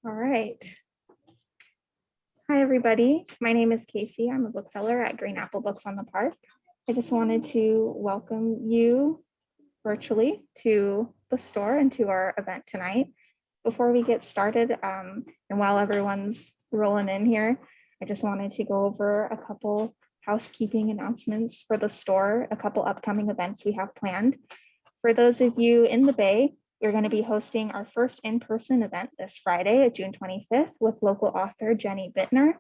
All right. Hi, everybody. My name is Casey. I'm a bookseller at Green Apple Books on the Park. I just wanted to welcome you virtually to the store and to our event tonight. Before we get started, and while everyone's rolling in here, I just wanted to go over a couple housekeeping announcements for the store, a couple upcoming events we have planned. For those of you in the Bay, we're going to be hosting our first in-person event this Friday, June 25th, with local author Jenny Bittner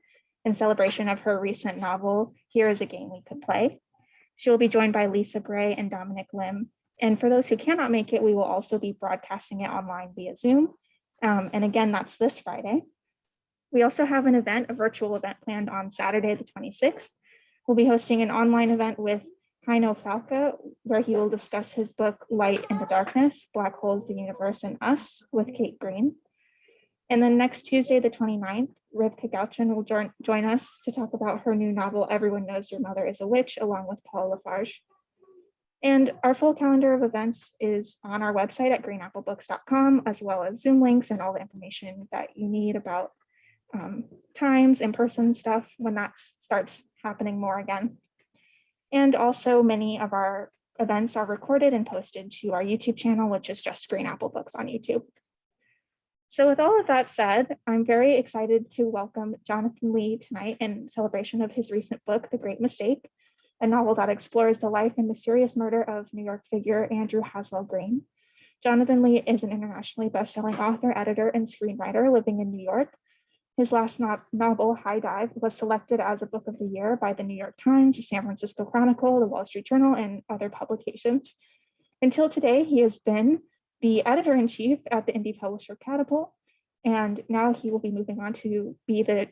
in celebration of her recent novel, Here is a Game We Could Play. She will be joined by Lisa Gray and Dominic Lim. And for those who cannot make it, we will also be broadcasting it online via Zoom. And again, that's this Friday. We also have an event, a virtual event planned on Saturday, the 26th. We'll be hosting an online event with Heino Falca, where he will discuss his book, Light in the Darkness, Black Holes, the Universe, and Us, with Kate Green. And then next Tuesday, the 29th, Rivka Gauchin will join us to talk about her new novel, Everyone Knows Your Mother is a Witch, along with Paul Lafarge. And our full calendar of events is on our website at greenapplebooks.com, as well as Zoom links and all the information that you need about times, in-person stuff when that starts happening more again. And also many of our events are recorded and posted to our YouTube channel, which is just Green Apple Books on YouTube. So with all of that said, I'm very excited to welcome Jonathan Lee tonight in celebration of his recent book, The Great Mistake, a novel that explores the life and mysterious murder of New York figure Andrew Haswell Green. Jonathan Lee is an internationally best-selling author, editor, and screenwriter living in New York. His last novel, High Dive, was selected as a book of the year by the New York Times, the San Francisco Chronicle, the Wall Street Journal, and other publications. Until today, he has been the editor-in-chief at the indie publisher Catapult, and now he will be moving on to be the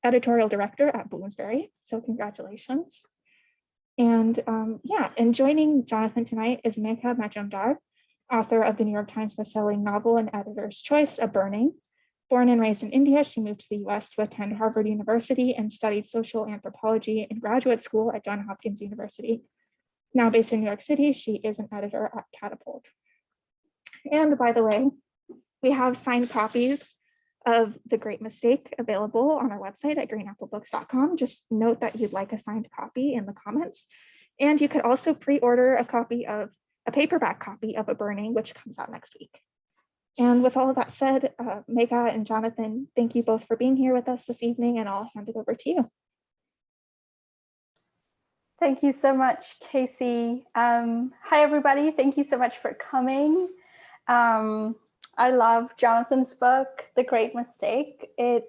editorial director at Bloomsbury. So congratulations. And and joining Jonathan tonight is Megha Majumdar, author of the New York Times bestselling novel and editor's choice, A Burning. Born and raised in India, she moved to the US to attend Harvard University and studied social anthropology in graduate school at Johns Hopkins University. Now based in New York City, she is an editor at Catapult. And by the way, we have signed copies of The Great Mistake available on our website at greenapplebooks.com. Just note that you'd like a signed copy in the comments. And you could also pre-order a paperback copy of A Burning, which comes out next week. And with all of that said, Megha and Jonathan, thank you both for being here with us this evening, and I'll hand it over to you. Thank you so much, Casey. Hi, everybody. Thank you so much for coming. I love Jonathan's book, The Great Mistake. It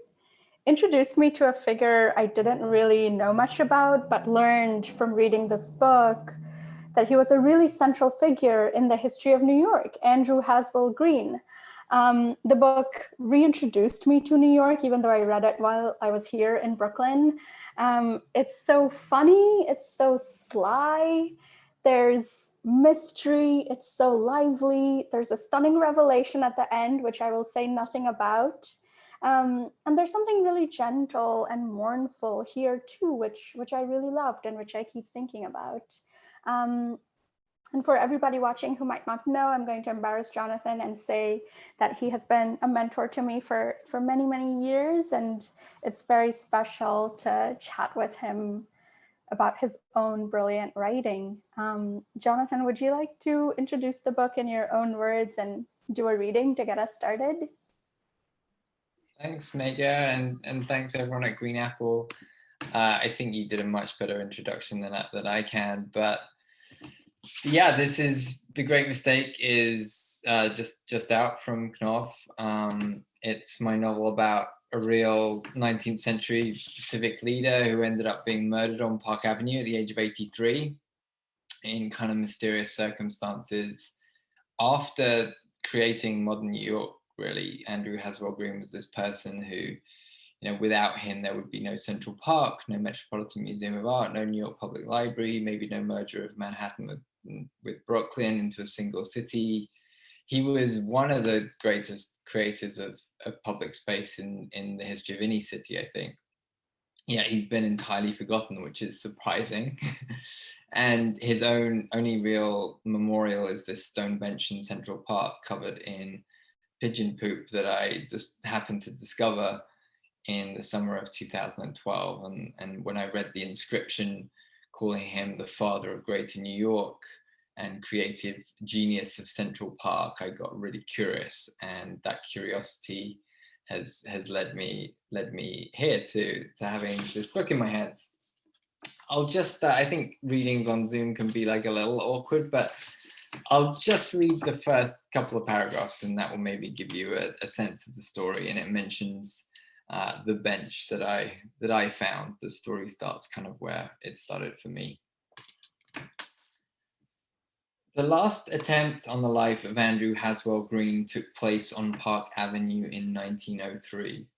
introduced me to a figure I didn't really know much about, but learned from reading this book that he was a really central figure in the history of New York, Andrew Haswell Green. The book reintroduced me to New York, even though I read it while I was here in Brooklyn. It's so funny, it's so sly, there's mystery, it's so lively, there's a stunning revelation at the end, which I will say nothing about. And there's something really gentle and mournful here too, which I really loved and which I keep thinking about. And for everybody watching who might not know, I'm going to embarrass Jonathan and say that he has been a mentor to me for many, many years. And it's very special to chat with him about his own brilliant writing. Jonathan, would you like to introduce the book in your own words and do a reading to get us started? Thanks, Megha, and thanks everyone at Green Apple. I think you did a much better introduction than I can, but yeah, this is The Great Mistake is just out from Knopf. It's my novel about a real 19th century civic leader who ended up being murdered on Park Avenue at the age of 83 in kind of mysterious circumstances. After creating modern New York, really, Andrew Haswell Green was this person who, without him, there would be no Central Park, no Metropolitan Museum of Art, no New York Public Library, maybe no merger of Manhattan with Brooklyn into a single city. He was one of the greatest creators of public space in the history of any city, I think. Yeah, he's been entirely forgotten, which is surprising. And his only real memorial is this stone bench in Central Park covered in pigeon poop that I just happened to discover in the summer of 2012. And when I read the inscription calling him the father of Greater New York and creative genius of Central Park, I got really curious, and that curiosity has led me here to having this book in my hands. I'll just I think readings on Zoom can be like a little awkward, but I'll just read the first couple of paragraphs, and that will maybe give you a sense of the story. And it mentions the bench that I found. The story starts kind of where it started for me. The last attempt on the life of Andrew Haswell Green took place on Park Avenue in 1903.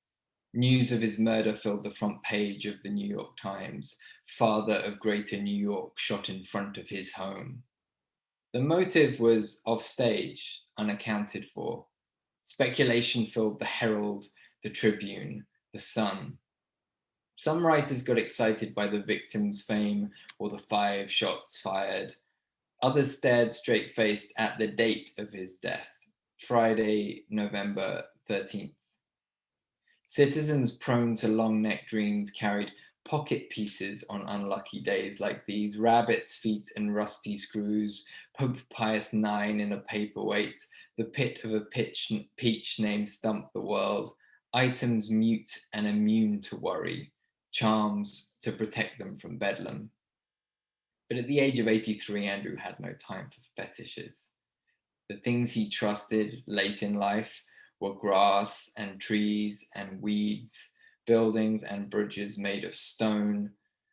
News of his murder filled the front page of the New York Times. Father of Greater New York shot in front of his home. The motive was offstage, unaccounted for. Speculation filled the Herald, the Tribune, the Sun. Some writers got excited by the victim's fame or the 5 shots fired. Others stared straight-faced at the date of his death, Friday, November 13th. Citizens prone to long neck dreams carried pocket pieces on unlucky days like these: rabbit's feet and rusty screws, Pope Pius IX in a paperweight, the pit of a peach named Stump the World, items mute and immune to worry, charms to protect them from bedlam. But at the age of 83, Andrew had no time for fetishes. The things he trusted late in life were grass and trees and weeds, buildings and bridges made of stone.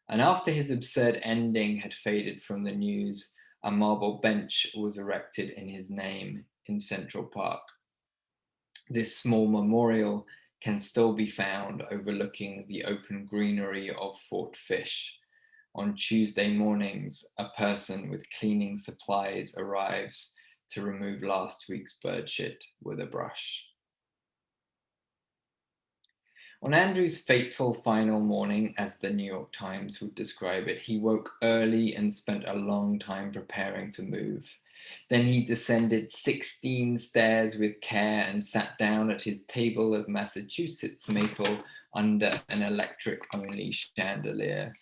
And after his absurd ending had faded from the news, a marble bench was erected in his name in Central Park. This small memorial can still be found overlooking the open greenery of Fort Fish. On Tuesday mornings, a person with cleaning supplies arrives to remove last week's bird shit with a brush. On Andrew's fateful final morning, as the New York Times would describe it, he woke early and spent a long time preparing to move. Then he descended 16 stairs with care and sat down at his table of Massachusetts maple under an electric-only chandelier.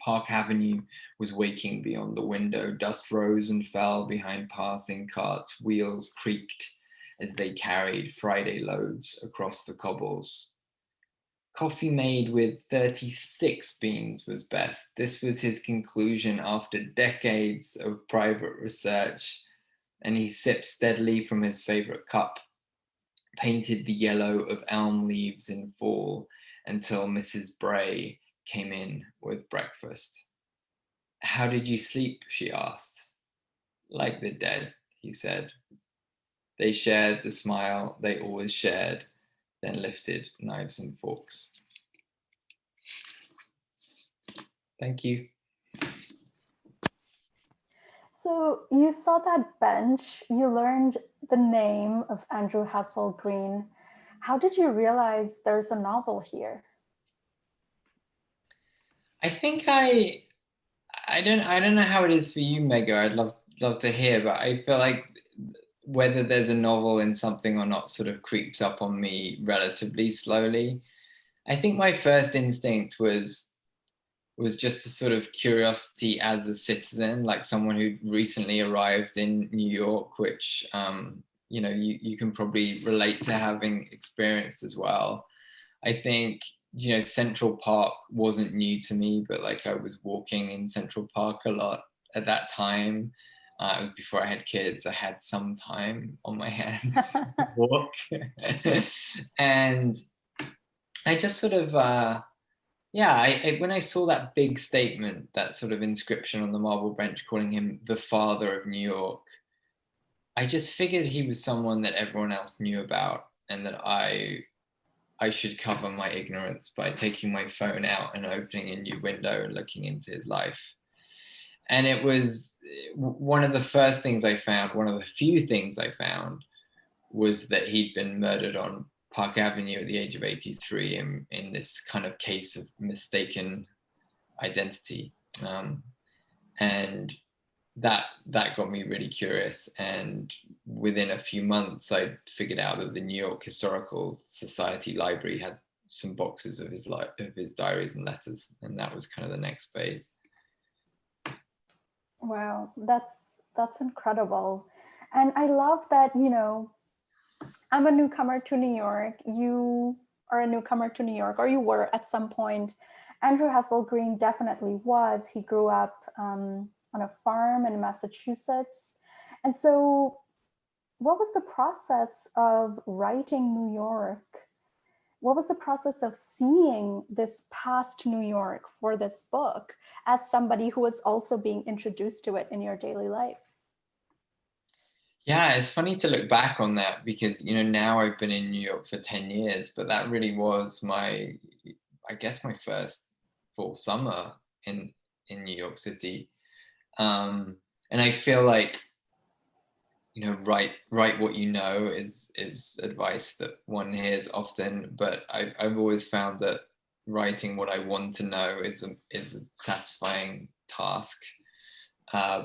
Park Avenue was waking beyond the window. Dust rose and fell behind passing carts. Wheels creaked as they carried Friday loads across the cobbles. Coffee made with 36 beans was best. This was his conclusion after decades of private research, and he sipped steadily from his favorite cup, painted the yellow of elm leaves in fall, until Mrs. Bray came in with breakfast. How did you sleep? She asked. Like the dead, he said. They shared the smile they always shared, then lifted knives and forks. Thank you. So you saw that bench, you learned the name of Andrew Haswell Green. How did you realize there's a novel here? I think I don't know how it is for you, Megha. I'd love to hear, but I feel like whether there's a novel in something or not sort of creeps up on me relatively slowly. I think my first instinct was just a sort of curiosity as a citizen, like someone who recently arrived in New York, which you can probably relate to having experienced as well. I think Central Park wasn't new to me, but like I was walking in Central Park a lot at that time. It was before I had kids. I had some time on my hands to walk. And I just sort of, when I saw that big statement, that sort of inscription on the marble bench calling him the father of New York, I just figured he was someone that everyone else knew about, and that I should cover my ignorance by taking my phone out and opening a new window and looking into his life. And it was one of the first things I found, one of the few things I found, was that he'd been murdered on Park Avenue at the age of 83 in this kind of case of mistaken identity. And that got me really curious, and within a few months I figured out that the New York Historical Society Library had some boxes of his diaries and letters, and that was kind of the next phase. Wow, that's incredible. And I love that, you know, I'm a newcomer to New York. You are a newcomer to New York, or you were at some point. Andrew Haswell Green definitely was. He grew up on a farm in Massachusetts. And so, what was the process of writing New York? What was the process of seeing this past New York for this book as somebody who was also being introduced to it in your daily life? Yeah, it's funny to look back on that because, you know, now I've been in New York for 10 years, but that really was my, I guess, my first full summer in New York City. And I feel like, you know, write what you know is advice that one hears often, but I've always found that writing what I want to know is a satisfying task,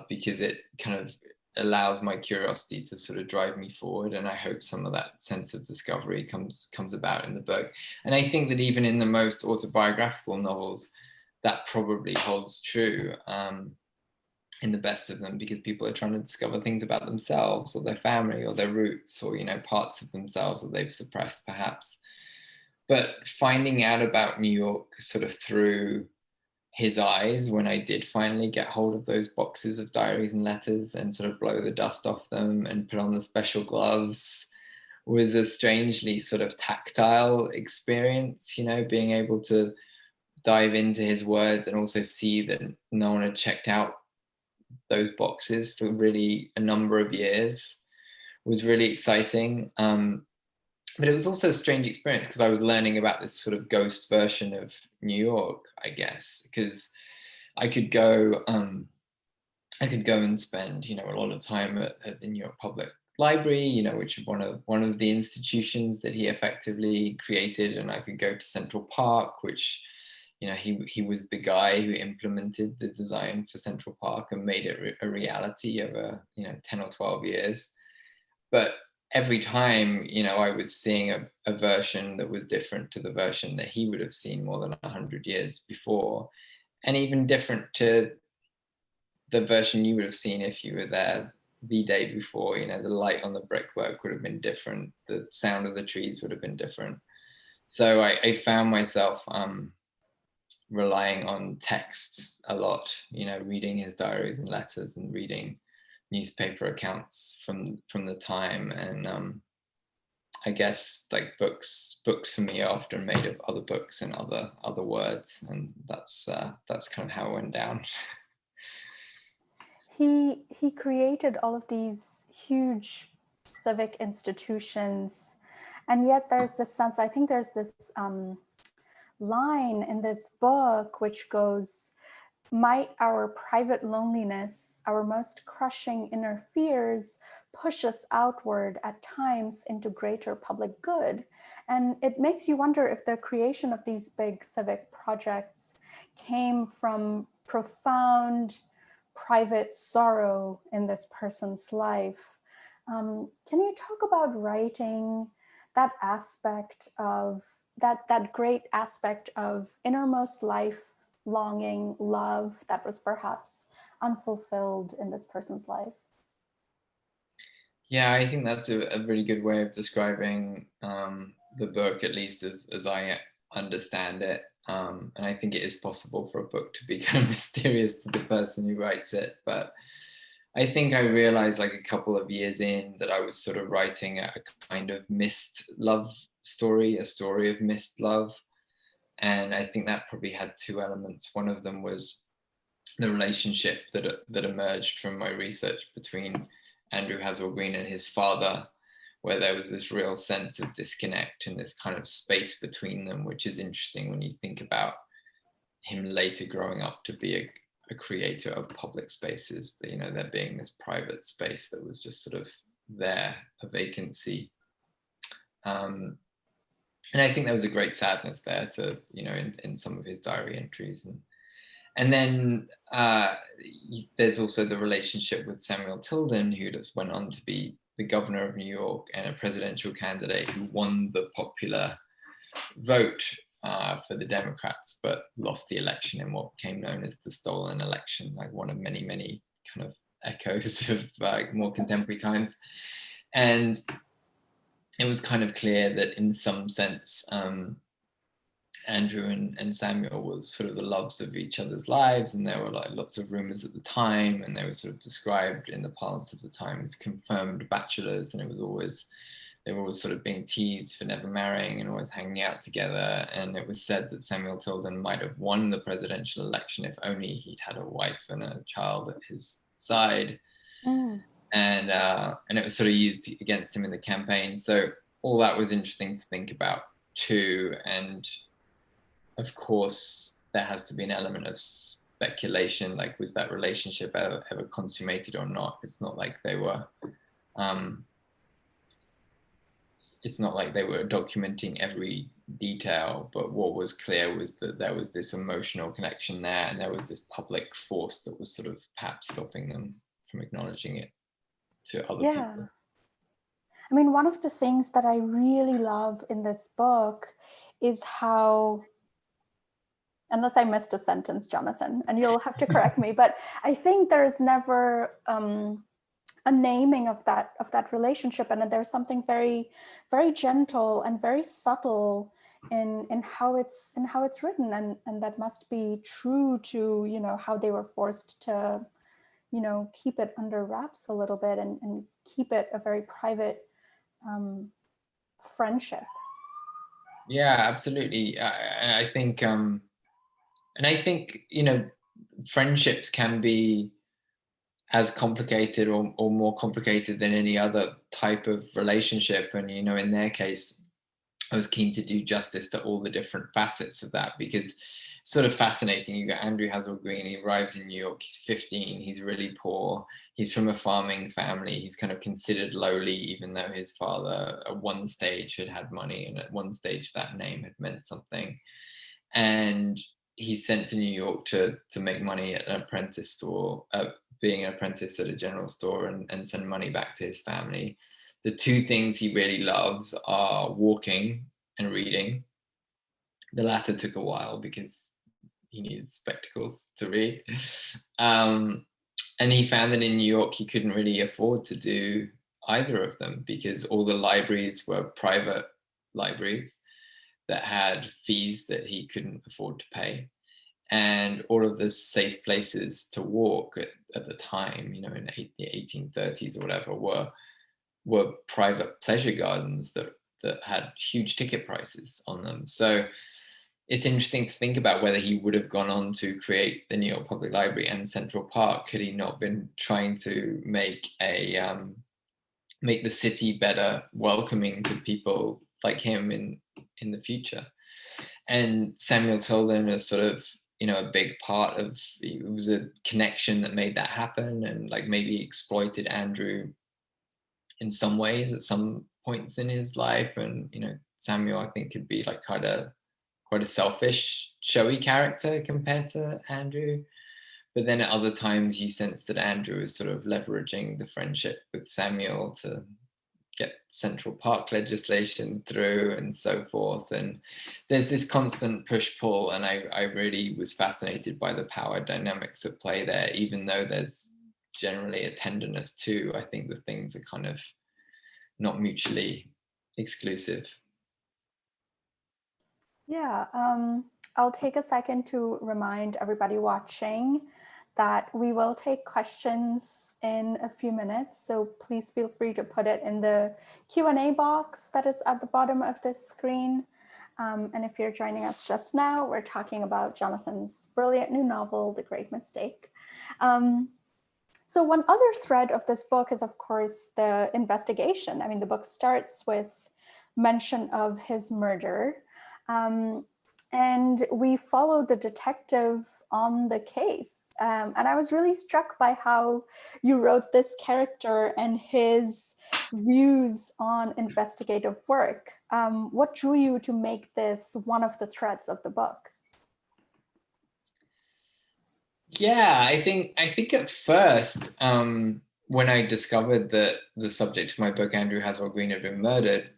because it kind of allows my curiosity to sort of drive me forward, and I hope some of that sense of discovery comes about in the book. And I think that even in the most autobiographical novels, that probably holds true. In the best of them, because people are trying to discover things about themselves or their family or their roots, or, you know, parts of themselves that they've suppressed perhaps. But finding out about New York sort of through his eyes, when I did finally get hold of those boxes of diaries and letters and sort of blow the dust off them and put on the special gloves, was a strangely sort of tactile experience, you know, being able to dive into his words and also see that no one had checked out those boxes for really a number of years was really exciting. But it was also a strange experience because I was learning about this sort of ghost version of New York, I guess, because I could go and spend, you know, a lot of time at the New York Public Library, you know, which is one of the institutions that he effectively created, and I could go to Central Park, which, you know, he was the guy who implemented the design for Central Park and made it a reality over, you know, 10 or 12 years. But every time, you know, I was seeing a version that was different to the version that he would have seen more than 100 years before, and even different to the version you would have seen if you were there the day before. You know, the light on the brickwork would have been different, the sound of the trees would have been different. So I found myself relying on texts a lot, you know, reading his diaries and letters and reading newspaper accounts from the time. And I guess like books for me are often made of other books and other words, and that's kind of how it went down. He created all of these huge civic institutions, and yet there's this sense, I think there's this line in this book which goes, might our private loneliness, our most crushing inner fears, push us outward at times into greater public good. And it makes you wonder if the creation of these big civic projects came from profound private sorrow in this person's life. Can you talk about writing that aspect of that great aspect of innermost life, longing, love that was perhaps unfulfilled in this person's life? Yeah, I think that's a really good way of describing the book, at least as I understand it. And I think it is possible for a book to be kind of mysterious to the person who writes it. But I think I realized like a couple of years in that I was sort of writing a kind of missed love story, a story of missed love. And I think that probably had two elements. One of them was the relationship that emerged from my research between Andrew Haswell Green and his father, where there was this real sense of disconnect and this kind of space between them, which is interesting when you think about him later growing up to be a creator of public spaces, that, you know, there being this private space that was just sort of there, a vacancy. And I think there was a great sadness there to, you know, in some of his diary entries. And then there's also the relationship with Samuel Tilden, who just went on to be the governor of New York and a presidential candidate who won the popular vote for the Democrats, but lost the election in what became known as the stolen election, like one of many, many kind of echoes of more contemporary times. And it was kind of clear that in some sense, Andrew and Samuel was sort of the loves of each other's lives, and there were like lots of rumors at the time, and they were sort of described in the parlance of the time as confirmed bachelors, and they were always sort of being teased for never marrying and always hanging out together. And it was said that Samuel Tilden might have won the presidential election if only he'd had a wife and a child at his side. And it was sort of used against him in the campaign. So all that was interesting to think about too. And of course, there has to be an element of speculation, like was that relationship ever consummated or not? It's not like they were documenting every detail, but what was clear was that there was this emotional connection there, and there was this public force that was sort of perhaps stopping them from acknowledging it to other people. I mean, one of the things that I really love in this book is how, unless I missed a sentence, Jonathan, and you'll have to correct me, but I think there's never a naming of that relationship, and there's something very, very gentle and very subtle in how it's written, and that must be true to, you know, how they were forced to, you know, keep it under wraps a little bit and keep it a very private friendship. Yeah, absolutely. I think, and I think, you know, friendships can be as complicated or more complicated than any other type of relationship. And, you know, in their case, I was keen to do justice to all the different facets of that, because it's sort of fascinating. You got Andrew Haswell Green, he arrives in New York, he's 15, he's really poor, he's from a farming family, he's kind of considered lowly, even though his father at one stage had money, and at one stage that name had meant something. And he's sent to New York to make money at an apprentice store, being an apprentice at a general store, and send money back to his family. The two things he really loves are walking and reading. The latter took a while because he needed spectacles to read. And he found that in New York, he couldn't really afford to do either of them, because all the libraries were private libraries that had fees that he couldn't afford to pay. And all of the safe places to walk at the time, you know, in the 1830s or whatever, were private pleasure gardens that had huge ticket prices on them. So it's interesting to think about whether he would have gone on to create the New York Public Library and Central Park had he not been trying to make the city better welcoming to people like him in the future. And Samuel Tilden is sort of, you know, a big part of, it was a connection that made that happen, and like maybe exploited Andrew in some ways at some points in his life. And, you know, Samuel, I think, could be like quite a selfish, showy character compared to Andrew. But then at other times you sense that Andrew is sort of leveraging the friendship with Samuel to get Central Park legislation through and so forth. And there's this constant push-pull, and I really was fascinated by the power dynamics at play there, even though there's generally a tenderness too. I think the things are kind of not mutually exclusive. Yeah, I'll take a second to remind everybody watching that we will take questions in a few minutes. So please feel free to put it in the Q&A box that is at the bottom of this screen. And if you're joining us just now, we're talking about Jonathan's brilliant new novel, The Great Mistake. So one other thread of this book is, of course, the investigation. I mean, the book starts with mention of his murder. And we followed the detective on the case. And I was really struck by how you wrote this character and his views on investigative work. What drew you to make this one of the threads of the book? Yeah, I think at first, when I discovered that the subject of my book, Andrew Haswell Green, had been murdered,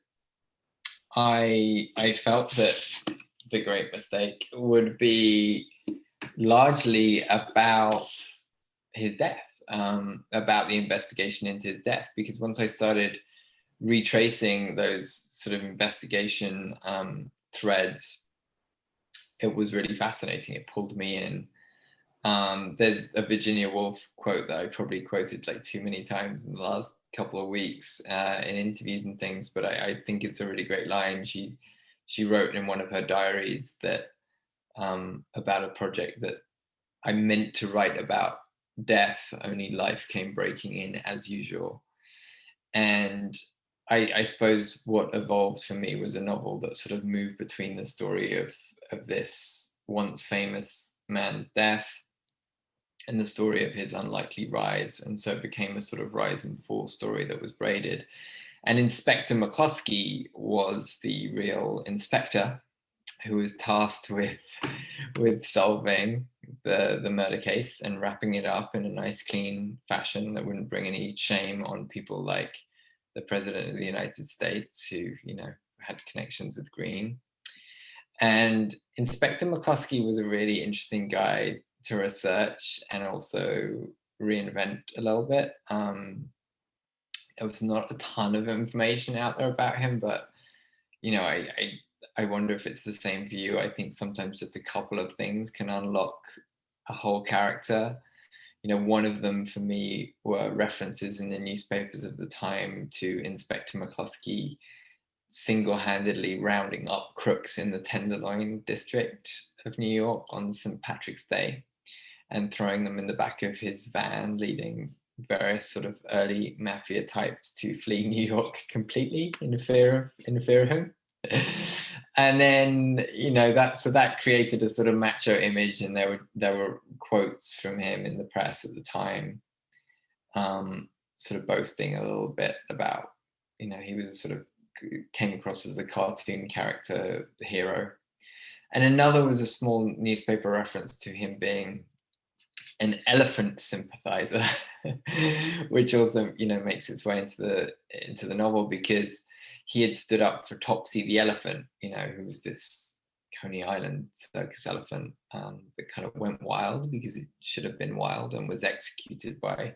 I felt that The Great Mistake would be largely about his death, about the investigation into his death. Because once I started retracing those sort of investigation threads, it was really fascinating. It pulled me in. There's a Virginia Woolf quote that I probably quoted like too many times in the last couple of weeks in interviews and things, but I think it's a really great line. She wrote in one of her diaries that about a project that I meant to write about death, only life came breaking in as usual. And I suppose what evolved for me was a novel that sort of moved between the story of this once famous man's death and the story of his unlikely rise. And so it became a sort of rise and fall story that was braided. And Inspector McCluskey was the real inspector who was tasked with solving the murder case and wrapping it up in a nice, clean fashion that wouldn't bring any shame on people like the President of the United States, who, you know, had connections with Green. And Inspector McCluskey was a really interesting guy to research and also reinvent a little bit. There was not a ton of information out there about him, but you know, I wonder if it's the same for you. I think sometimes just a couple of things can unlock a whole character. You know, one of them for me were references in the newspapers of the time to Inspector McCluskey single-handedly rounding up crooks in the Tenderloin district of New York on St. Patrick's Day and throwing them in the back of his van, leading various sort of early mafia types to flee New York completely in fear of him. And then, you know, that created a sort of macho image, and there were quotes from him in the press at the time, sort of boasting a little bit about, you know, he was sort of came across as a cartoon character hero. And another was a small newspaper reference to him being an elephant sympathizer, which also, you know, makes its way into the novel, because he had stood up for Topsy the elephant, you know, who was this Coney Island circus elephant that kind of went wild because it should have been wild, and was executed by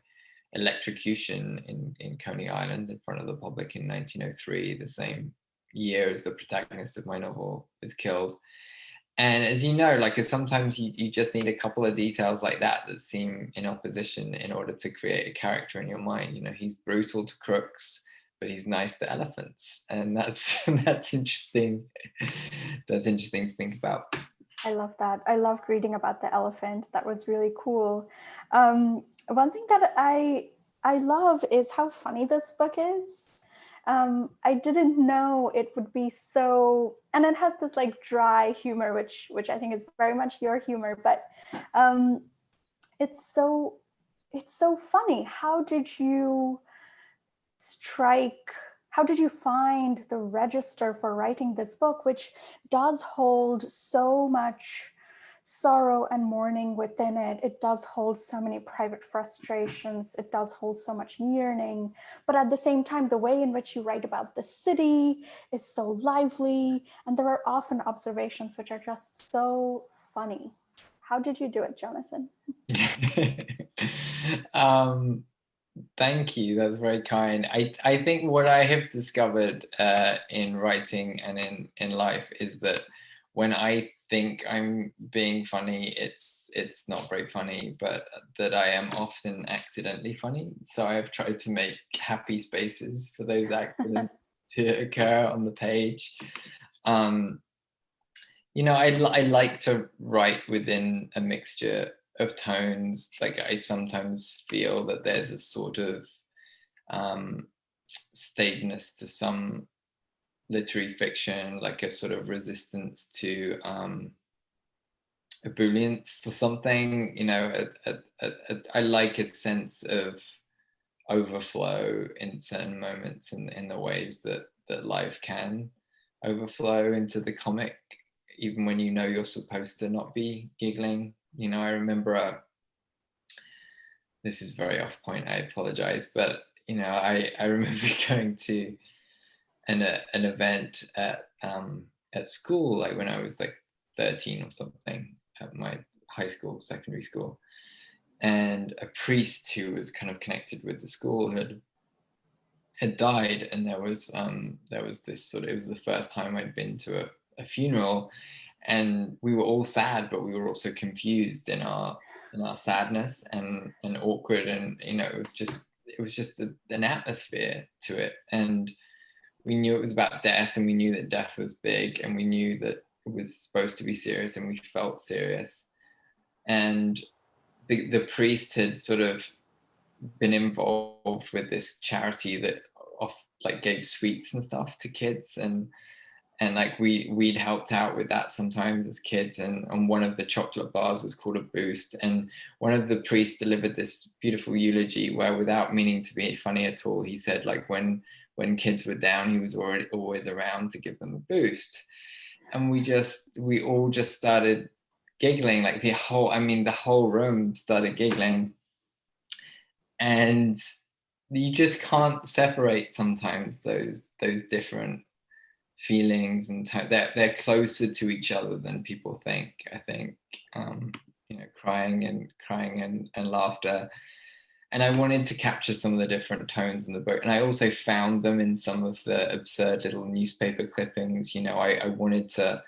electrocution in Coney Island in front of the public in 1903, the same year as the protagonist of my novel is killed. And as you know, like, sometimes you just need a couple of details like that seem in opposition in order to create a character in your mind. You know, he's brutal to crooks, but he's nice to elephants, and that's interesting. That's interesting to think about. I love that. I loved reading about the elephant. That was really cool. One thing that I love is how funny this book is. I didn't know it would be so, and it has this like dry humor, which I think is very much your humor, but it's so funny. How did you find the register for writing this book, which does hold so much sorrow and mourning within it? It does hold so many private frustrations. It does hold so much yearning. But at the same time, the way in which you write about the city is so lively. And there are often observations which are just so funny. How did you do it, Jonathan? Thank you. That's very kind. I think what I have discovered in writing and in life is that when I think I'm being funny, it's not very funny, but that I am often accidentally funny. So I have tried to make happy spaces for those accidents to occur on the page. You know, I like to write within a mixture of tones. Like, I sometimes feel that there's a sort of staidness to some literary fiction, like a sort of resistance to ebullience or something. You know, I like a sense of overflow in certain moments, in the ways that life can overflow into the comic, even when you know you're supposed to not be giggling. You know, I remember this is very off point, I apologize, but you know, I remember going to an event at school, like when I was like 13 or something, at my high school, secondary school, and a priest who was kind of connected with the school had died, and there was this sort of, it was the first time I'd been to a funeral, and we were all sad, but we were also confused in our sadness and awkward, and you know, it was just an atmosphere to it, and we knew it was about death, and we knew that death was big, and we knew that it was supposed to be serious, and we felt serious. And the priest had sort of been involved with this charity that like gave sweets and stuff to kids, and like we'd helped out with that sometimes as kids, and one of the chocolate bars was called a boost, and one of the priests delivered this beautiful eulogy where, without meaning to be funny at all, he said like when kids were down, he was always around to give them a boost. And we all just started giggling, like the whole room started giggling. And you just can't separate sometimes those different feelings, and they're closer to each other than people think, I think. You know, crying and laughter. And I wanted to capture some of the different tones in the book, and I also found them in some of the absurd little newspaper clippings. You know, I wanted to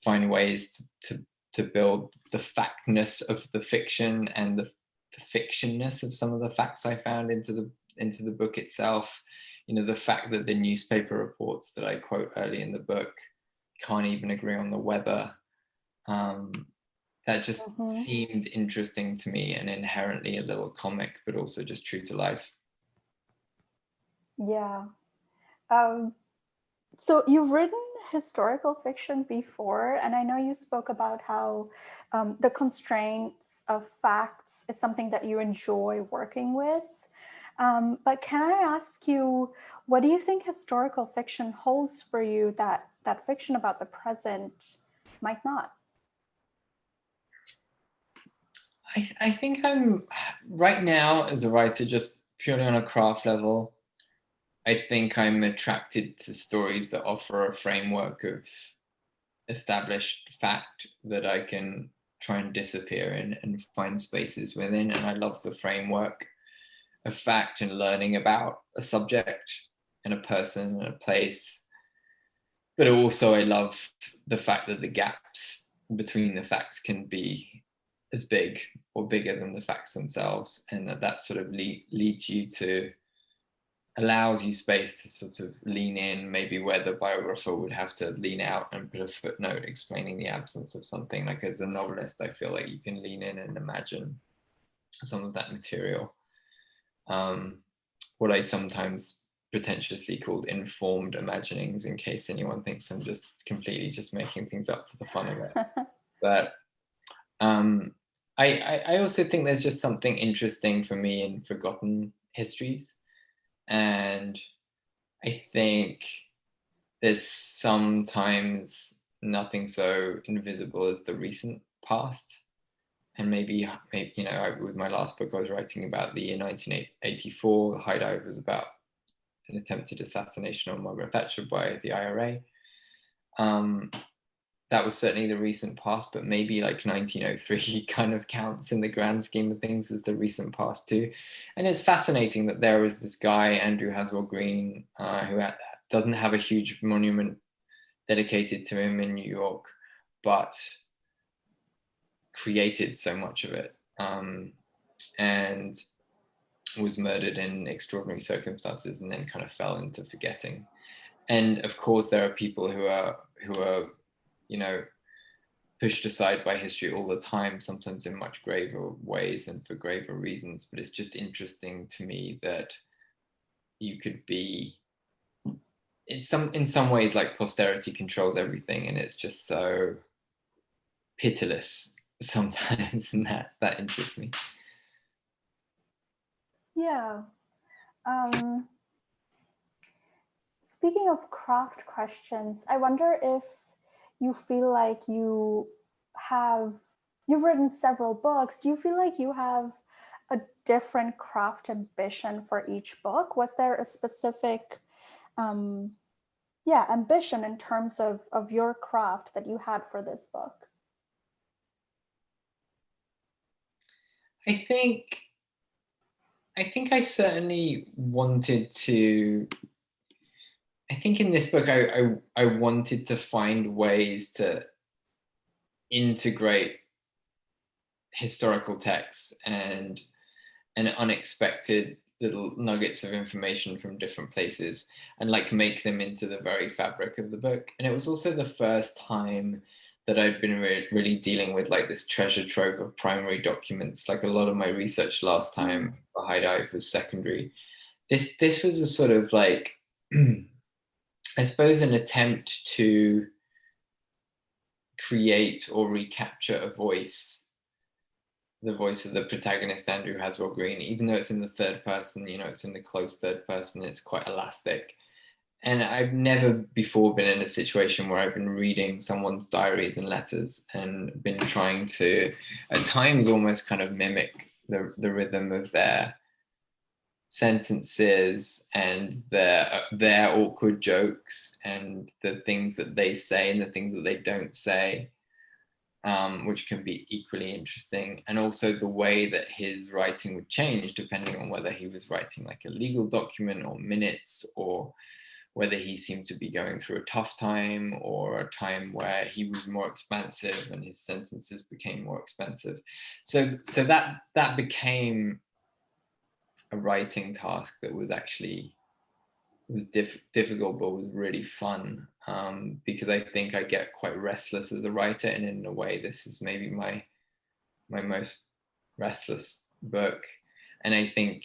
find ways to build the factness of the fiction and the fictionness of some of the facts I found into the book itself. You know, the fact that the newspaper reports that I quote early in the book can't even agree on the weather. That just seemed interesting to me, and inherently a little comic, but also just true to life. Yeah. So you've written historical fiction before, and I know you spoke about how the constraints of facts is something that you enjoy working with. But can I ask you, what do you think historical fiction holds for you that fiction about the present might not? I think I'm right now, as a writer, just purely on a craft level, I think I'm attracted to stories that offer a framework of established fact that I can try and disappear in and find spaces within. And I love the framework of fact and learning about a subject and a person and a place. But also I love the fact that the gaps between the facts can be as big or bigger than the facts themselves, and that sort of leads you to, allows you space to sort of lean in, maybe where the biographer would have to lean out and put a footnote explaining the absence of something. Like, as a novelist, I feel like you can lean in and imagine some of that material. What I sometimes pretentiously called informed imaginings, in case anyone thinks I'm just completely just making things up for the fun of it. But I also think there's just something interesting for me in forgotten histories. And I think there's sometimes nothing so invisible as the recent past. And maybe you know, with my last book, I was writing about the year 1984. High Dive was about an attempted assassination of Margaret Thatcher by the IRA. That was certainly the recent past, but maybe like 1903 kind of counts in the grand scheme of things as the recent past too. And it's fascinating that there is this guy, Andrew Haswell Green, who doesn't have a huge monument dedicated to him in New York, but created so much of it, and was murdered in extraordinary circumstances and then kind of fell into forgetting. And of course, there are people who are you know, pushed aside by history all the time, sometimes in much graver ways and for graver reasons. But it's just interesting to me that you could be, in some ways, like posterity controls everything, and it's just so pitiless sometimes, and that interests me. Yeah. Speaking of craft questions, I wonder if you feel like you've written several books. Do you feel like you have a different craft ambition for each book? Was there a specific ambition in terms of your craft that you had for this book? I think I certainly wanted to. I think in this book, I wanted to find ways to integrate historical texts and unexpected little nuggets of information from different places and like make them into the very fabric of the book. And it was also the first time that I'd been really dealing with like this treasure trove of primary documents. Like a lot of my research last time for High Dive was secondary. This was a sort of like, I suppose, an attempt to create or recapture a voice, the voice of the protagonist, Andrew Haswell Green, even though it's in the third person, you know, it's in the close third person, it's quite elastic. And I've never before been in a situation where I've been reading someone's diaries and letters and been trying to, at times, almost kind of mimic the rhythm of their sentences and their awkward jokes and the things that they say and the things that they don't say, which can be equally interesting. And also the way that his writing would change depending on whether he was writing like a legal document or minutes, or whether he seemed to be going through a tough time or a time where he was more expansive and his sentences became more expensive. So that became a writing task that was actually difficult, but was really fun, because I think I get quite restless as a writer, and in a way this is maybe my most restless book. And I think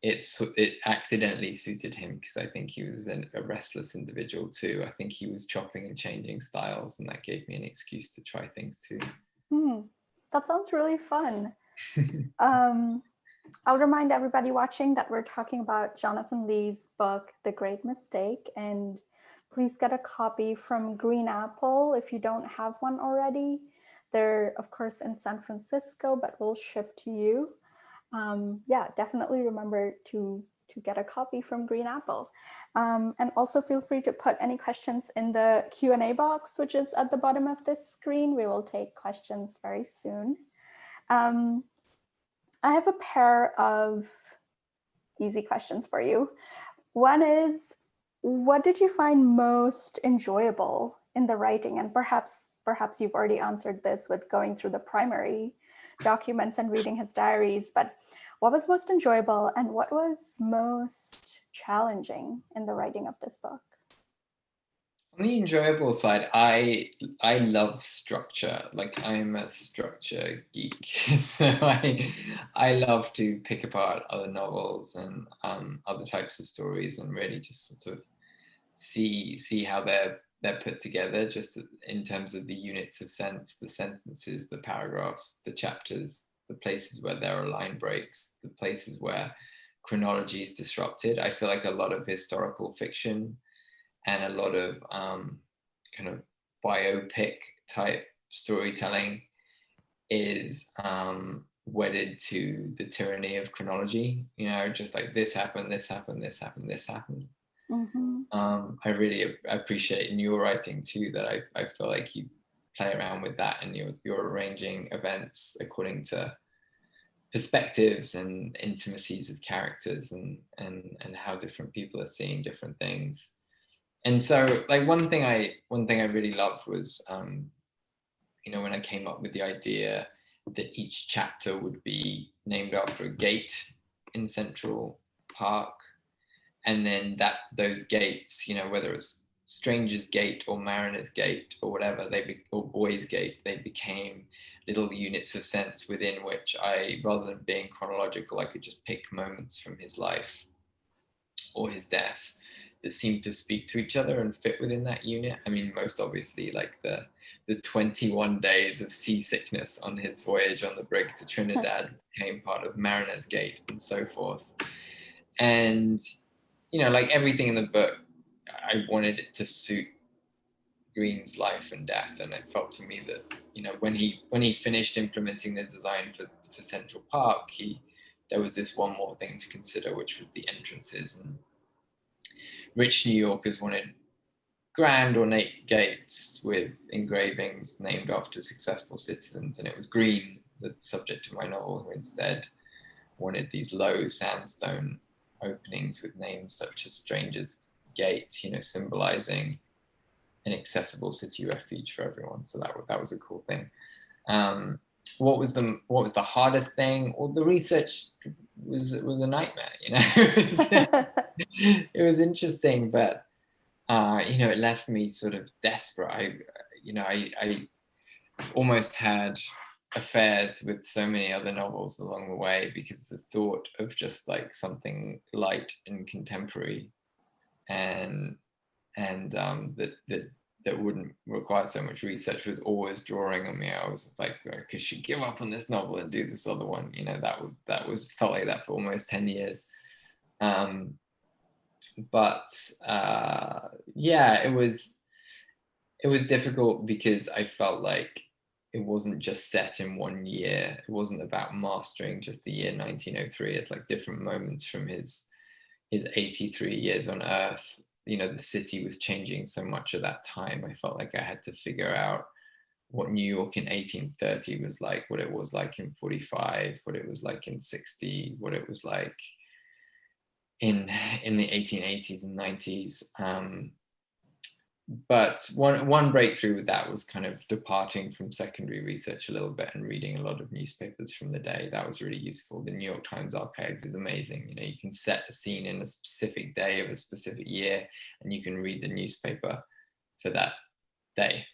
it accidentally suited him, because I think he was a restless individual too. I think he was chopping and changing styles, and that gave me an excuse to try things too. That sounds really fun. I'll remind everybody watching that we're talking about Jonathan Lee's book, The Great Mistake, and please get a copy from Green Apple if you don't have one already. They're, of course, in San Francisco, but will ship to you. Definitely remember to get a copy from Green Apple. And also feel free to put any questions in the Q&A box, which is at the bottom of this screen. We will take questions very soon. I have a pair of easy questions for you. One is, what did you find most enjoyable in the writing? And perhaps you've already answered this with going through the primary documents and reading his diaries, but what was most enjoyable and what was most challenging in the writing of this book? On the enjoyable side, I love structure. Like, I'm a structure geek, so I love to pick apart other novels and other types of stories, and really just sort of see how they're put together, just in terms of the units of sense, the sentences, the paragraphs, the chapters, the places where there are line breaks, the places where chronology is disrupted. I feel like a lot of historical fiction and a lot of kind of biopic type storytelling is wedded to the tyranny of chronology, you know, just like this happened, this happened, this happened, this happened. I really appreciate in your writing too that I feel like you play around with that, and you're arranging events according to perspectives and intimacies of characters and how different people are seeing different things. And so, like, one thing I really loved was, you know, when I came up with the idea that each chapter would be named after a gate in Central Park, and then that those gates, you know, whether it's Stranger's Gate or Mariner's Gate or whatever, or Boy's Gate, they became little units of sense within which I, rather than being chronological, I could just pick moments from his life or his death that seemed to speak to each other and fit within that unit. I mean, most obviously, like the 21 days of seasickness on his voyage on the brig to Trinidad became part of Mariner's Gate and so forth. And, you know, like everything in the book, I wanted it to suit Green's life and death. And it felt to me that, you know, when he finished implementing the design for Central Park, he there was this one more thing to consider, which was the entrances. And rich New Yorkers wanted grand ornate gates with engravings named after successful citizens, and it was Green, the subject of my novel, who instead wanted these low sandstone openings with names such as Stranger's Gate, you know, symbolizing an accessible city refuge for everyone. So that was a cool thing. What was the hardest thing? Well, the research was a nightmare, you know. It was interesting, but you know, it left me sort of desperate. I almost had affairs with so many other novels along the way, because the thought of just like something light and contemporary and that wouldn't require so much research was always drawing on me. I was just like, could she give up on this novel and do this other one? You know, felt like that for almost 10 years. But yeah, it was difficult because I felt like it wasn't just set in one year. It wasn't about mastering just the year 1903. It's like different moments from his 83 years on Earth. You know, the city was changing so much at that time. I felt like I had to figure out what New York in 1830 was like, what it was like in 45, what it was like in 60, what it was like in the 1880s and 90s. But one breakthrough with that was kind of departing from secondary research a little bit and reading a lot of newspapers from the day. That was really useful. The New York Times archive is amazing. You know, you can set a scene in a specific day of a specific year, and you can read the newspaper for that day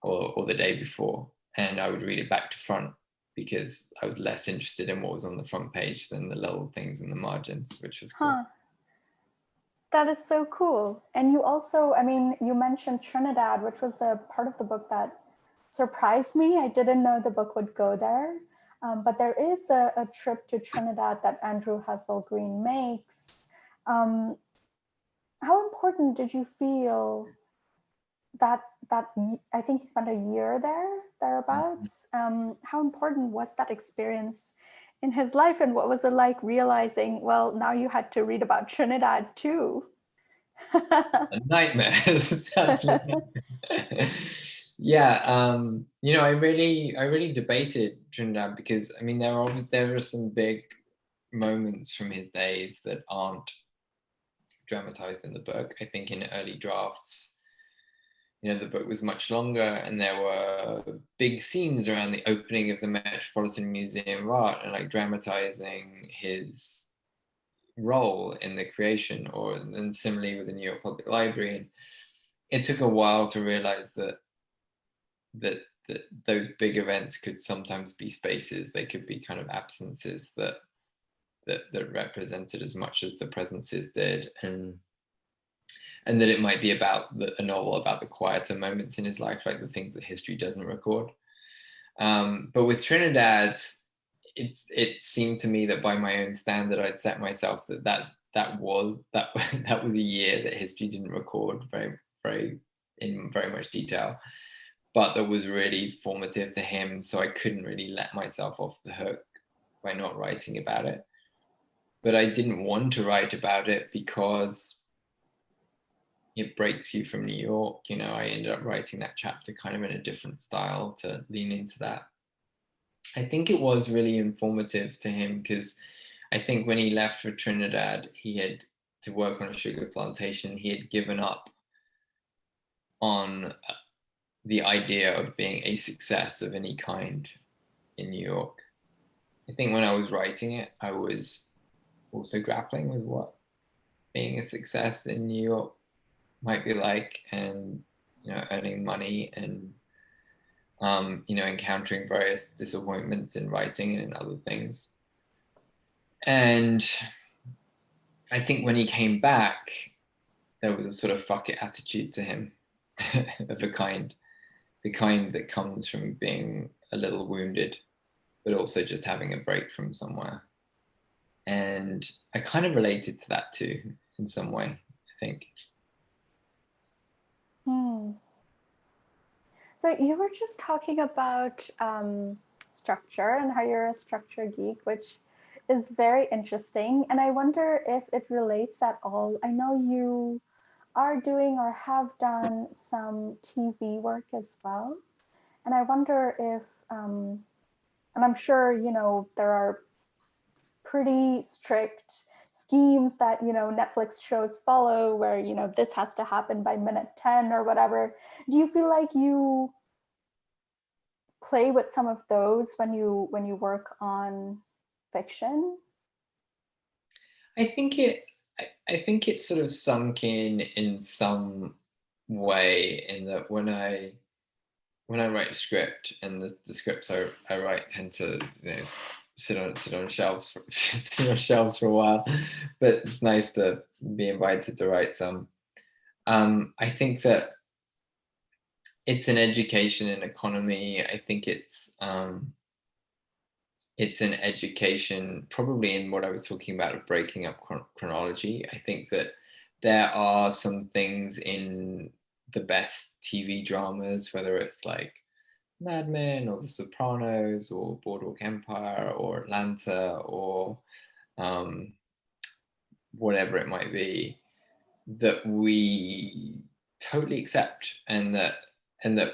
or the day before. And I would read it back to front because I was less interested in what was on the front page than the little things in the margins, which was cool. Huh. That is so cool. And you also, I mean, you mentioned Trinidad, which was a part of the book that surprised me. I didn't know the book would go there. But there is a trip to Trinidad that Andrew Haswell Green makes. How important did you feel that I think he spent a year thereabouts? How important was that experience in his life, and what was it like realizing, well, now you had to read about Trinidad too? A nightmare. Yeah, you know, I really debated Trinidad, because I mean there are some big moments from his days that aren't dramatized in the book. I think in early drafts, you know, the book was much longer, and there were big scenes around the opening of the Metropolitan Museum of Art and like dramatizing his role in the creation, and similarly with the New York Public Library. And it took a while to realize that those big events could sometimes be spaces. They could be kind of absences that represented as much as the presences did, and that it might be about a novel about the quieter moments in his life, like the things that history doesn't record. But with Trinidad, it seemed to me that by my own standard, I'd set myself that was a year that history didn't record in very much detail, but that was really formative to him. So I couldn't really let myself off the hook by not writing about it. But I didn't want to write about it because it breaks you from New York. You know, I ended up writing that chapter kind of in a different style to lean into that. I think it was really informative to him, because I think when he left for Trinidad, he had to work on a sugar plantation. He had given up on the idea of being a success of any kind in New York. I think when I was writing it, I was also grappling with what being a success in New York might be like, and you know, earning money, and you know, encountering various disappointments in writing and in other things. And I think when he came back, there was a sort of fuck it attitude to him of the kind that comes from being a little wounded, but also just having a break from somewhere. And I kind of related to that too, in some way, I think. So you were just talking about structure and how you're a structure geek, which is very interesting. And I wonder if it relates at all. I know you are doing or have done some TV work as well. And I wonder if, and I'm sure, you know, there are pretty strict schemes that, you know, Netflix shows follow where, you know, this has to happen by minute 10 or whatever. Do you feel like you play with some of those when you work on fiction? I think it sort of sunk in some way, in that when I write a script, and the scripts I write tend to, you know, sit on shelves sit on shelves for a while, but it's nice to be invited to write some. I think that it's an education in economy. I think it's an education probably in what I was talking about of breaking up chronology. I think that there are some things in the best TV dramas, whether it's like Mad Men or The Sopranos or Boardwalk Empire or Atlanta or um, whatever it might be, that we totally accept, and that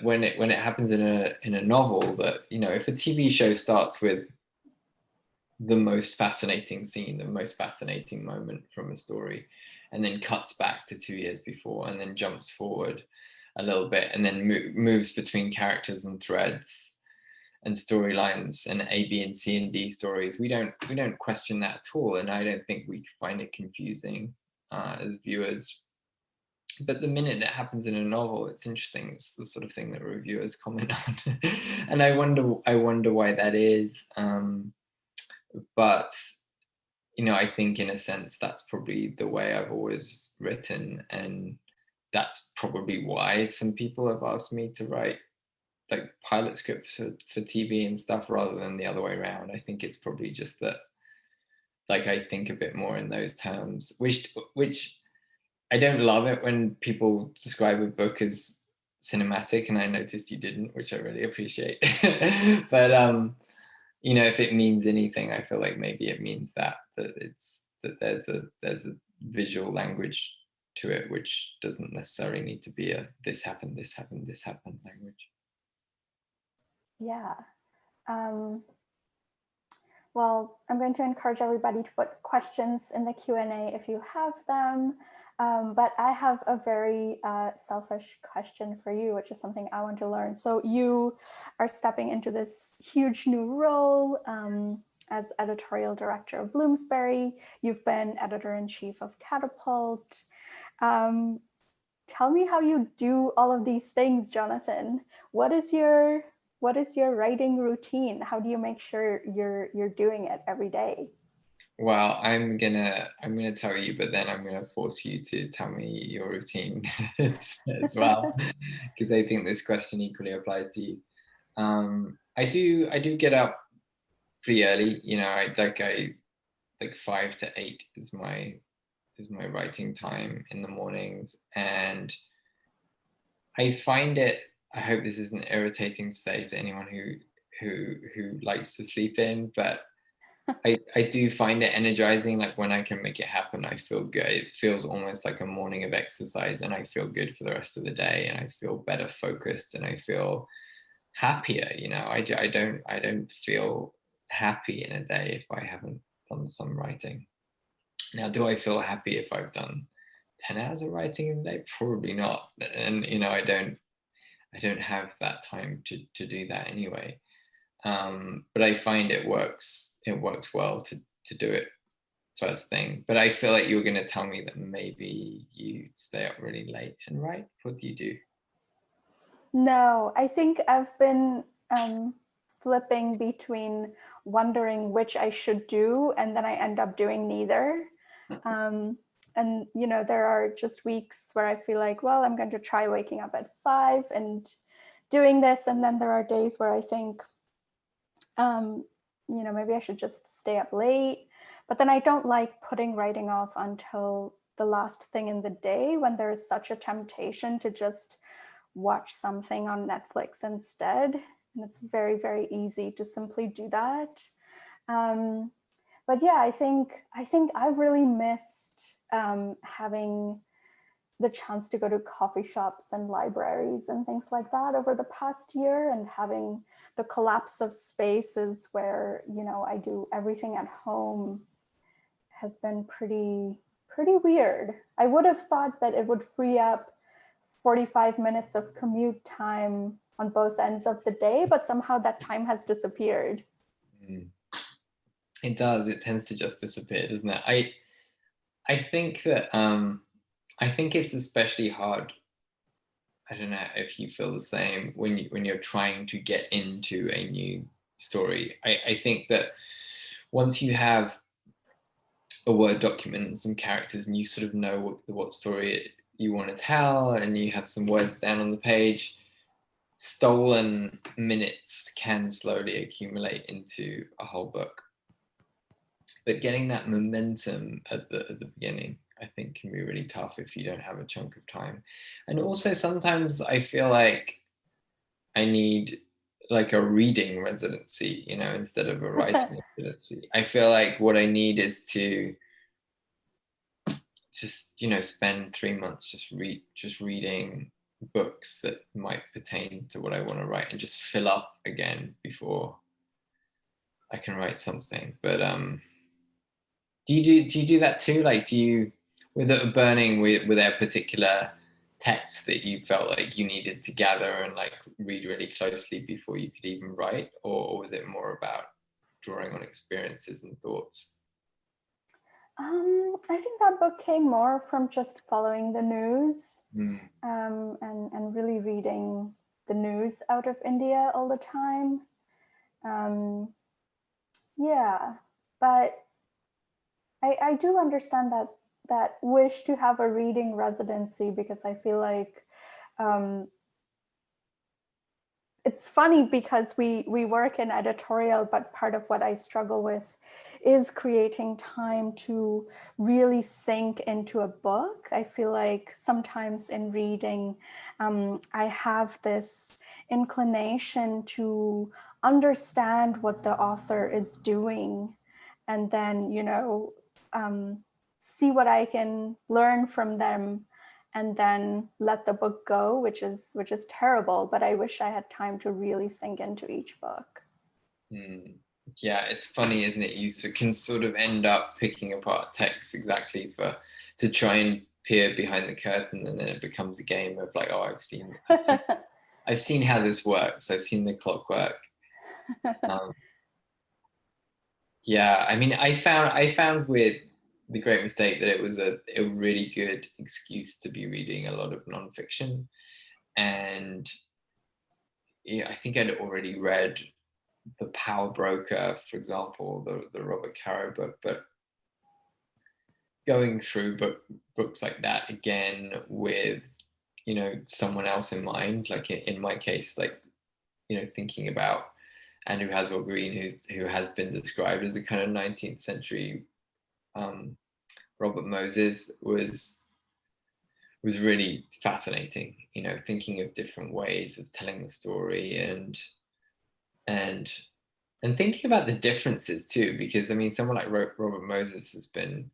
when it happens in a novel, that, you know, if a TV show starts with the most fascinating scene, the most fascinating moment from a story, and then cuts back to 2 years before, and then jumps forward a little bit, and then moves between characters and threads and storylines and A, B, and C and D stories. We don't question that at all, and I don't think we find it confusing as viewers. But the minute it happens in a novel, it's interesting. It's the sort of thing that reviewers comment on, and I wonder why that is. But, you know, I think in a sense that's probably the way I've always written, and that's probably why some people have asked me to write like pilot scripts for TV and stuff rather than the other way around. I think it's probably just that, like, I think a bit more in those terms, which I don't love it when people describe a book as cinematic, and I noticed you didn't, which I really appreciate. But you know, if it means anything, I feel like maybe it means that there's a visual language to it, which doesn't necessarily need to be a this happened, this happened, this happened language. Yeah. Well, I'm going to encourage everybody to put questions in the Q&A if you have them. But I have a very selfish question for you, which is something I want to learn. So you are stepping into this huge new role as editorial director of Bloomsbury. You've been editor-in-chief of Catapult. Tell me how you do all of these things, Jonathan. What is your writing routine? How do you make sure you're doing it every day? Well, I'm gonna tell you, but then I'm gonna force you to tell me your routine as well, because I think this question equally applies to you. I do get up pretty early. You know, I like 5 to 8 is my writing time in the mornings, and I find it. I hope this isn't irritating to say to anyone who likes to sleep in, but I do find it energizing. Like when I can make it happen, I feel good. It feels almost like a morning of exercise, and I feel good for the rest of the day, and I feel better focused, and I feel happier. You know, I don't feel happy in a day if I haven't done some writing. Now, do I feel happy if I've done 10 hours of writing in a day? Probably not. And, you know, I don't have that time to do that anyway. But I find it works well to do it first thing. But I feel like you were going to tell me that maybe you stay up really late and write. What do you do? No, I think I've been flipping between wondering which I should do, and then I end up doing neither. And you know, there are just weeks where I feel like, well, I'm going to try waking up at 5 and doing this, and then there are days where I think, you know, maybe I should just stay up late. But then I don't like putting writing off until the last thing in the day, when there is such a temptation to just watch something on Netflix instead. And it's very, very easy to simply do that. but yeah, I think I've really missed having the chance to go to coffee shops and libraries and things like that over the past year, and having the collapse of spaces where, you know, I do everything at home has been pretty weird. I would have thought that it would free up 45 minutes of commute time on both ends of the day, but somehow that time has disappeared. It does. It tends to just disappear, doesn't it? I think that I think it's especially hard. I don't know if you feel the same when you're trying to get into a new story. I think that once you have a Word document and some characters, and you sort of know what story you want to tell, and you have some words down on the page, stolen minutes can slowly accumulate into a whole book. But getting that momentum at the beginning, I think, can be really tough if you don't have a chunk of time. And also sometimes I feel like I need like a reading residency, you know, instead of a writing residency. I feel like what I need is to just, you know, spend 3 months just reading books that might pertain to what I want to write, and just fill up again before I can write something. But do you do that too? Like, do you, with a burning, with a particular text that you felt like you needed to gather and like read really closely before you could even write, or was it more about drawing on experiences and thoughts? I think that book came more from just following the news, Mm. and really reading the news out of India all the time. Yeah, but I do understand that wish to have a reading residency, because I feel like it's funny because we work in editorial, but part of what I struggle with is creating time to really sink into a book. I feel like sometimes in reading, I have this inclination to understand what the author is doing, and then, you know, see what I can learn from them, and then let the book go, which is terrible. But I wish I had time to really sink into each book. Mm. Yeah, it's funny, isn't it? You can sort of end up picking apart text exactly to try and peer behind the curtain, and then it becomes a game of like, oh, I've seen how this works. I've seen the clockwork. Yeah, I mean, I found with The Great Mistake that it was a really good excuse to be reading a lot of nonfiction. And yeah, I think I'd already read The Power Broker, for example, the Robert Caro book, but going through books like that again with, you know, someone else in mind, like in my case, like, you know, thinking about Andrew Haswell Green, who has been described as a kind of 19th century Robert Moses, was really fascinating, you know, thinking of different ways of telling the story, and thinking about the differences too, because I mean, someone like Robert Moses has been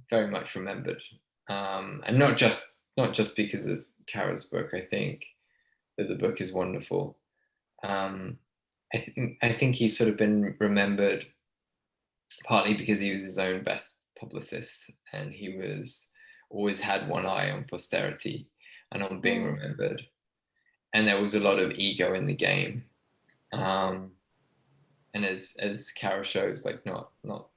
very much remembered, and not just because of Kara's book. I think that the book is wonderful. I think he's sort of been remembered partly because he was his own best publicist, and he was always had one eye on posterity and on being remembered. And there was a lot of ego in the game. And as Cara shows, like not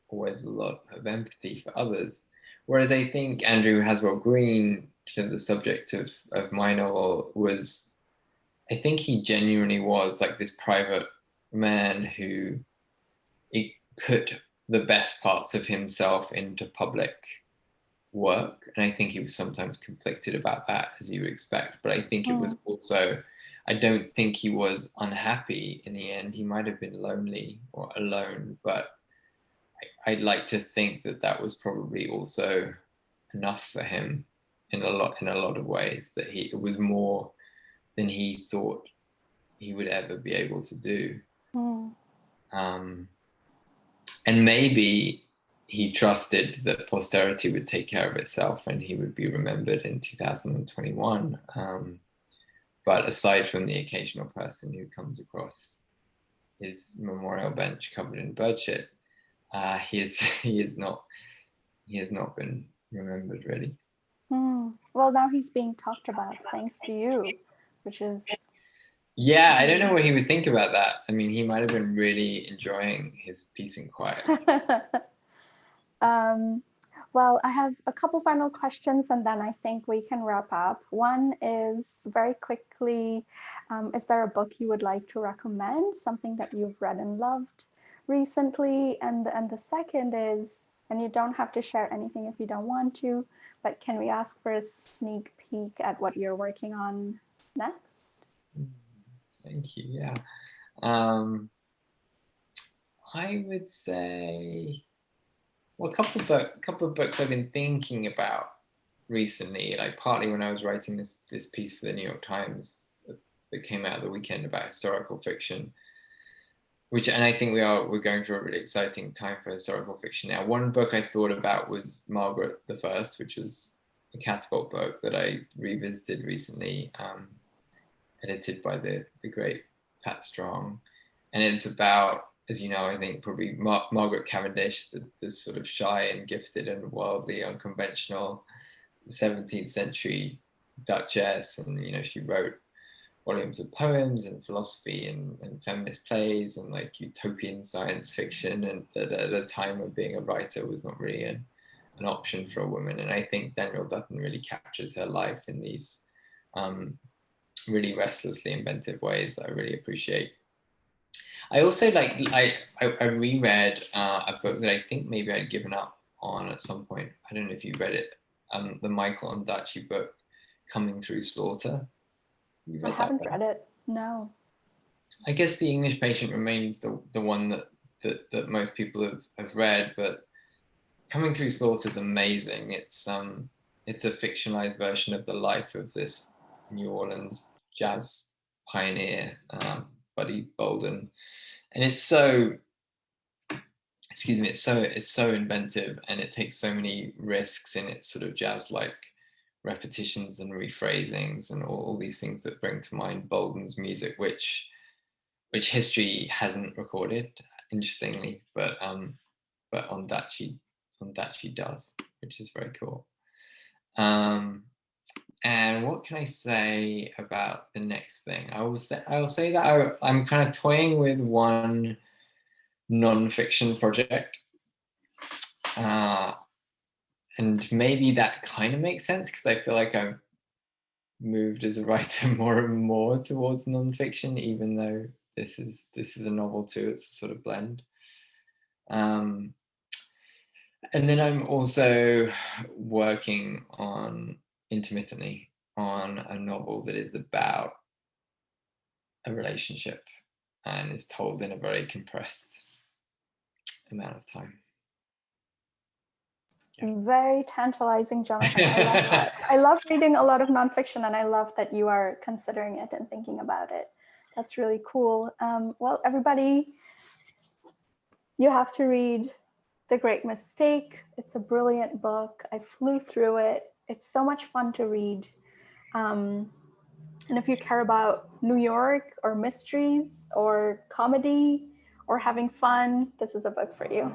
always a lot of empathy for others. Whereas I think Andrew Haswell Green, the subject of my novel, was, I think he genuinely was like this private man who put the best parts of himself into public work. And I think he was sometimes conflicted about that, as you would expect. But I think it was also, I don't think he was unhappy in the end. He might have been lonely or alone, but I'd like to think that that was probably also enough for him in a lot of ways, that it was more than he thought he would ever be able to do. And maybe he trusted that posterity would take care of itself and he would be remembered in 2021. But aside from the occasional person who comes across his memorial bench covered in bird shit, he has not been remembered really. Well, now he's being talked about thanks to you, which is... Yeah, I don't know what he would think about that. I mean, he might have been really enjoying his peace and quiet. Well, I have a couple final questions and then I think we can wrap up. One is very quickly, is there a book you would like to recommend, something that you've read and loved recently? And the second is, and you don't have to share anything if you don't want to, but can we ask for a sneak peek at what you're working on next? Thank you. Yeah. I would say, well, a couple of books I've been thinking about recently, like partly when I was writing this piece for the New York Times that came out the weekend about historical fiction, and I think we're going through a really exciting time for historical fiction now. One book I thought about was Margaret the First, which was a catapult book that I revisited recently, edited by the great Pat Strong, and it's about, as you know, I think probably Margaret Cavendish, the sort of shy and gifted and wildly unconventional 17th century Duchess, and she wrote volumes of poems and philosophy and feminist plays and like utopian science fiction, and at the time of being a writer was not really an option for a woman. And I think Daniel Dutton really captures her life in these really restlessly inventive ways that I really appreciate. I also I reread a book that I think maybe I'd given up on at some point. I don't know if you read it, the Michael Ondaatje book, Coming Through Slaughter. I haven't read it, no. I guess The English Patient remains the one that most people have read, but Coming Through Slaughter is amazing. It's a fictionalized version of the life of this New Orleans jazz pioneer, Buddy Bolden, and it's so inventive, and it takes so many risks in its sort of jazz-like repetitions and rephrasings and all these things that bring to mind Bolden's music, which history hasn't recorded, interestingly, but Ondaatje does, which is very cool. And what can I say about the next thing? I will say that I'm kind of toying with one non-fiction project. And maybe that kind of makes sense because I feel like I've moved as a writer more and more towards non-fiction, even though this is a novel too. It's a sort of blend. And then I'm also working on intermittently on a novel that is about a relationship and is told in a very compressed amount of time. Very tantalizing, Jonathan. I love that. I love reading a lot of nonfiction, and I love that you are considering it and thinking about it. That's really cool. Well, everybody, you have to read The Great Mistake. It's a brilliant book. I flew through it. It's so much fun to read. And if you care about New York or mysteries or comedy or having fun, this is a book for you.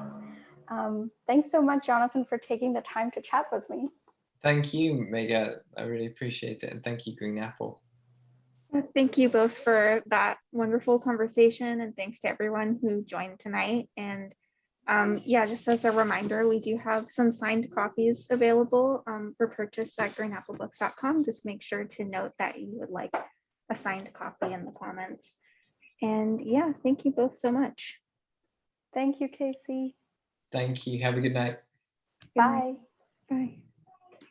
Thanks so much, Jonathan, for taking the time to chat with me. Thank you, Megha. I really appreciate it. And thank you, Green Apple. Thank you both for that wonderful conversation, and thanks to everyone who joined tonight. And yeah, just as a reminder, we do have some signed copies available for purchase at greenapplebooks.com. Just make sure to note that you would like a signed copy in the comments. And yeah, thank you both so much. Thank you, Casey. Thank you. Have a good night. Bye. Bye.